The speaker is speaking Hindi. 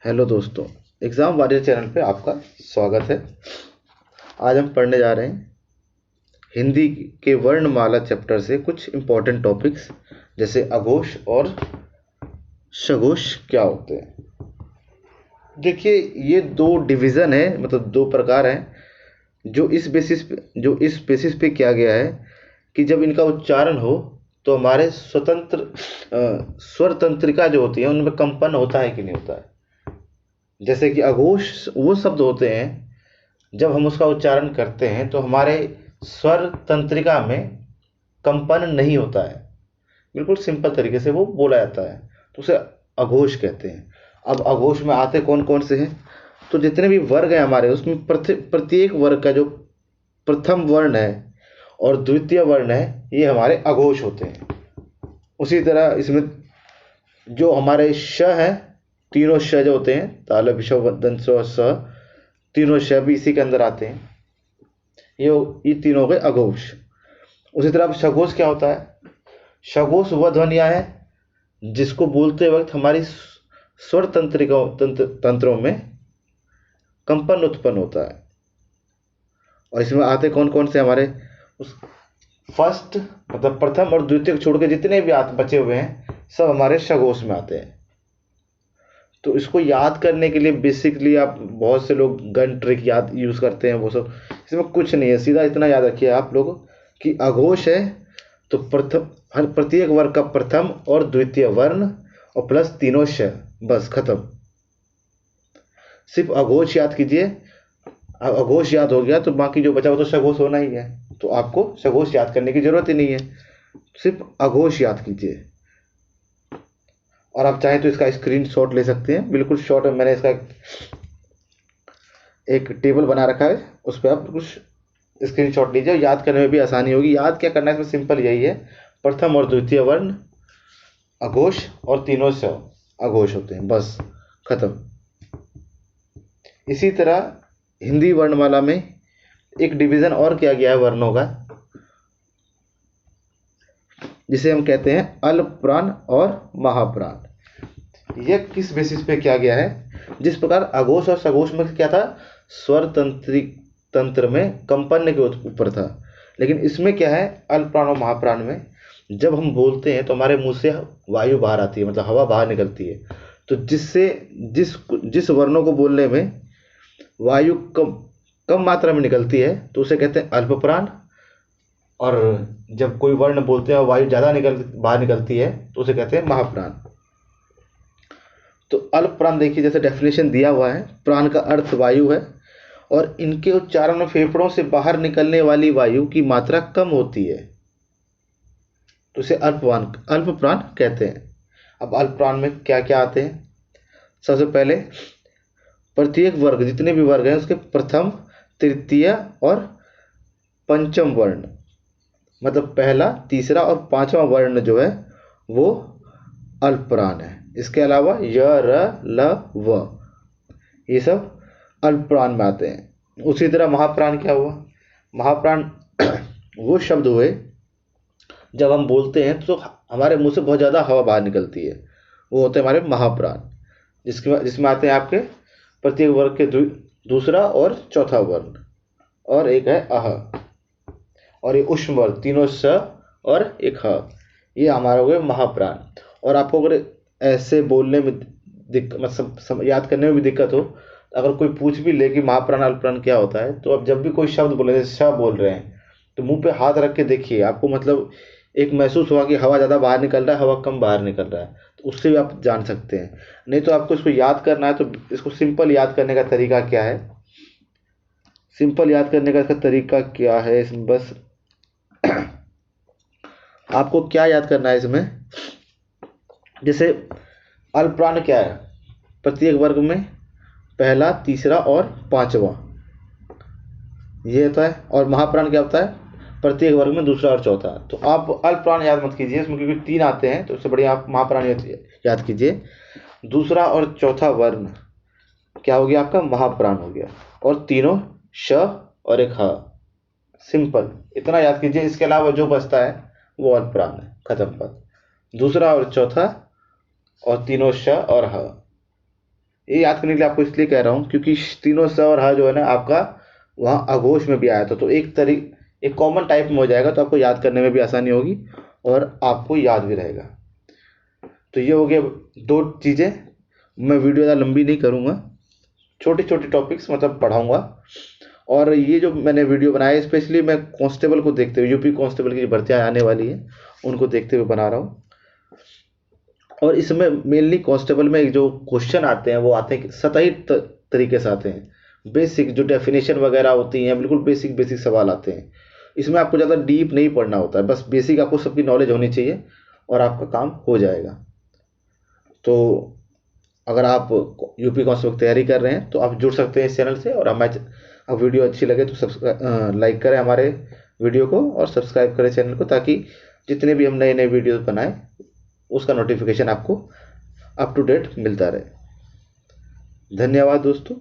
हेलो दोस्तों, एग्ज़ाम वॉरियर चैनल पे आपका स्वागत है। आज हम पढ़ने जा रहे हैं हिंदी के वर्णमाला चैप्टर से कुछ इम्पोर्टेंट टॉपिक्स, जैसे अघोष और सघोष क्या होते हैं। देखिए, ये दो डिवीज़न है, मतलब दो प्रकार हैं जो इस बेसिस पे किया गया है कि जब इनका उच्चारण हो तो हमारे स्वर तंत्रिका जो होती है उनमें कंपन होता है कि नहीं होता है। जैसे कि अघोष वो शब्द होते हैं, जब हम उसका उच्चारण करते हैं तो हमारे स्वर तंत्रिका में कंपन नहीं होता है, बिल्कुल सिंपल तरीके से वो बोला जाता है, तो उसे अघोष कहते हैं। अब अघोष में आते कौन कौन से हैं, तो जितने भी वर्ग हैं हमारे, उसमें प्रत्येक वर्ग का जो प्रथम वर्ण है और द्वितीय वर्ण है, ये हमारे अघोष होते हैं। उसी तरह इसमें जो हमारे श है, तीनों श जो होते हैं, तालव्य श, दंत स, तीनों श भी इसी के अंदर आते हैं। ये तीनों हो गए अघोष। उसी तरह अब सघोष क्या होता है? सघोष वह ध्वनियाँ है जिसको बोलते वक्त हमारी स्वर तंत्रों में कंपन उत्पन्न होता है। और इसमें आते कौन कौन से हमारे, उस फर्स्ट मतलब प्रथम और द्वितीय छोड़ के जितने भी बचे हुए हैं सब हमारे सघोष में आते हैं। तो इसको याद करने के लिए बेसिकली आप, बहुत से लोग गन ट्रिक याद यूज़ करते हैं, वो सब इसमें कुछ नहीं है। सीधा इतना याद रखिए आप लोग कि अघोष है तो हर प्रत्येक वर्ग का प्रथम और द्वितीय वर्ण और प्लस तीनों श, बस खत्म। सिर्फ अघोष याद कीजिए। अघोष याद हो गया तो बाकी जो बचा वो तो सघोष होना ही है, तो आपको सघोष याद करने की जरूरत ही नहीं है, सिर्फ अघोष याद कीजिए। और आप चाहें तो इसका स्क्रीनशॉट ले सकते हैं, बिल्कुल शॉर्ट में मैंने इसका एक टेबल बना रखा है, उस पर आप कुछ स्क्रीनशॉट लीजिए, याद करने में भी आसानी होगी। याद क्या करना है इसमें, सिंपल यही है, प्रथम और द्वितीय वर्ण अघोष और तीनों स अघोष होते हैं, बस खत्म। इसी तरह हिंदी वर्णमाला में एक डिवीजन और किया गया है वर्णों का, जिसे हम कहते हैं अल्प प्राण और महाप्राण। यह किस बेसिस पे किया गया है? जिस प्रकार अघोष और सघोष में क्या था, स्वर तंत्र में कंपन के ऊपर था, लेकिन इसमें क्या है, अल्प प्राण और महाप्राण में जब हम बोलते हैं तो हमारे मुंह से वायु बाहर आती है, मतलब हवा बाहर निकलती है। तो जिससे जिस वर्णों को बोलने में वायु कम मात्रा में निकलती है तो उसे कहते हैं अल्प प्राण, और जब कोई वर्ण बोलते हैं और वायु ज़्यादा बाहर निकलती है तो उसे कहते हैं महाप्राण। तो अल्प प्राण देखिए, जैसे डेफिनेशन दिया हुआ है, प्राण का अर्थ वायु है और इनके उच्चारण में फेफड़ों से बाहर निकलने वाली वायु की मात्रा कम होती है, तो इसे अल्प प्राण कहते हैं। अब अल्प प्राण में क्या क्या आते हैं? सबसे पहले प्रत्येक वर्ग, जितने भी वर्ग हैं उसके प्रथम, तृतीय और पंचम वर्ण, मतलब पहला, तीसरा और पांचवा वर्ण जो है वो अल्प प्राण है। इसके अलावा य, र, ल, व, ये सब अल्प प्राण में आते हैं। उसी तरह महाप्राण क्या हुआ? महाप्राण वो शब्द हुए जब हम बोलते हैं तो हमारे मुंह से बहुत ज़्यादा हवा बाहर निकलती है, वो होते हैं हमारे महाप्राण, जिसमें आते हैं आपके प्रत्येक वर्ग के दूसरा और चौथा वर्ण, और एक है अह, और ये उष्म वर्ग, तीनों स और एक ह, ये हमारे हो गए महाप्राण। और आपको अगर ऐसे बोलने में मतलब याद करने में भी दिक्कत हो, अगर कोई पूछ भी ले कि महाप्राण अल्प प्राण क्या होता है, तो अब जब भी कोई शब्द बोले, जैसे श बोल रहे हैं, तो मुंह पे हाथ रख के देखिए, आपको मतलब एक महसूस होगा कि हवा ज़्यादा बाहर निकल रहा है, हवा कम बाहर निकल रहा है, तो उससे भी आप जान सकते हैं। नहीं तो आपको इसको याद करना है, तो इसको सिंपल याद करने का तरीका क्या है? सिंपल याद करने का इसका तरीका क्या है, इसमें बस आपको क्या याद करना है इसमें, जैसे अल्प प्राण क्या है, प्रत्येक वर्ग में पहला, तीसरा और पांचवा, ये होता है। और महाप्राण क्या होता है? प्रत्येक वर्ग में दूसरा और चौथा। तो आप अल्प प्राण याद मत कीजिए इसमें, क्योंकि तीन आते हैं, तो उससे बढ़िया आप महाप्राण याद कीजिए। दूसरा और चौथा वर्ण क्या हो गया आपका? महाप्राण हो गया, और तीनों श और एक ह, सिंपल इतना याद कीजिए। इसके अलावा जो बचता है वो अल्प प्राण है, खत्म बात। दूसरा और चौथा और तीनों श और ह, ये याद करने के लिए आपको इसलिए कह रहा हूँ क्योंकि तीनों स और ह जो है ना आपका वहाँ अघोष में भी आया था, तो एक कॉमन टाइप में हो जाएगा, तो आपको याद करने में भी आसानी होगी और आपको याद भी रहेगा। तो ये हो गया दो चीज़ें। मैं वीडियो ज़्यादा लंबी नहीं करूँगा, छोटे छोटे टॉपिक्स मतलब पढ़ाऊँगा। और ये जो मैंने वीडियो बनाया स्पेशली मैं कांस्टेबल को देखते हुए, यूपी कांस्टेबल की जो भर्तियाँ आने वाली हैं उनको देखते हुए बना रहा हूँ। और इसमें मेनली कांस्टेबल में जो क्वेश्चन आते हैं वो आते हैं सतही तरीके से आते हैं। बेसिक जो डेफिनेशन वगैरह होती हैं, बिल्कुल बेसिक बेसिक सवाल आते हैं। इसमें आपको ज़्यादा डीप नहीं पढ़ना होता है, बस बेसिक आपको सबकी नॉलेज होनी चाहिए और आपका काम हो जाएगा। तो अगर आप यूपी कांस्टेबल की तैयारी कर रहे हैं तो आप जुड़ सकते हैं इस चैनल से। और हमारे अब वीडियो अच्छी लगे तो सब्सक्राइब लाइक करें हमारे वीडियो को और सब्सक्राइब करें चैनल को, ताकि जितने भी हम नए नए वीडियो बनाएं उसका नोटिफिकेशन आपको अप टू डेट मिलता रहे। धन्यवाद दोस्तों।